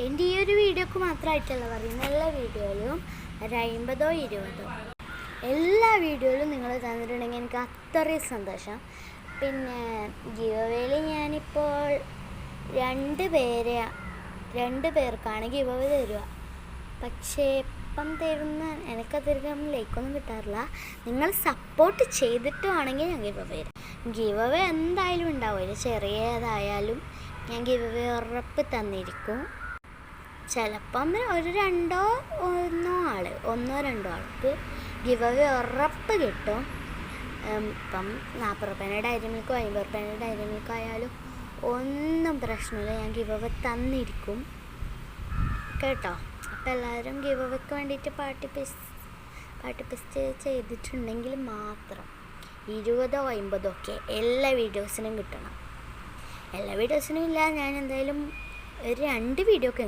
എൻ്റെ ഈ ഒരു വീഡിയോക്ക് മാത്രമായിട്ടല്ല പറയുന്നത്, എല്ലാ വീഡിയോയിലും ഒരു 50 20 എല്ലാ വീഡിയോയിലും നിങ്ങൾ തന്നിട്ടുണ്ടെങ്കിൽ എനിക്ക് അത്രയും സന്തോഷം. പിന്നെ ഗിവ് അവേയിൽ ഞാനിപ്പോൾ 2 പേർക്കാണ് ഗിവ് അവേ തരിക. പക്ഷേ ഇപ്പം തരുന്ന എനിക്കധികം ലൈക്കൊന്നും കിട്ടാറില്ല. നിങ്ങൾ സപ്പോർട്ട് ചെയ്തിട്ടുവാണെങ്കിൽ ഞാൻ ഗിവ് അവേ തരും. ഗിവ് അവേ എന്തായാലും ഉണ്ടാവില്ല, ചെറിയതായാലും ഞാൻ ഗിവ് അവേ ഉറപ്പ് തന്നിരിക്കും. ചിലപ്പം ഒരു 1 2 ആൾക്ക് ഗിവ് അവേ ഉറപ്പ് കിട്ടും. ഇപ്പം 40 രൂപേൻ്റെ ഡയറി മിൽക്കോ 50 രൂപേൻ്റെ ഡയറി മിൽക്കോ ആയാലും ഒന്നും പ്രശ്നമില്ല, ഞാൻ ഗിവ് അവേ തന്നിരിക്കും കേട്ടോ. അപ്പം എല്ലാവരും ഗിവ് അവേക്ക് വേണ്ടിയിട്ട് പാർട്ടിസിപ്പേറ്റ് ചെയ്തിട്ടുണ്ടെങ്കിൽ മാത്രം 20 50 ഒക്കെ എല്ലാ വീഡിയോസിനും കിട്ടണം. എല്ലാ വീഡിയോസിനും ഇല്ല, ഞാൻ എന്തായാലും ഒരു 2 വീഡിയോ ഒക്കെ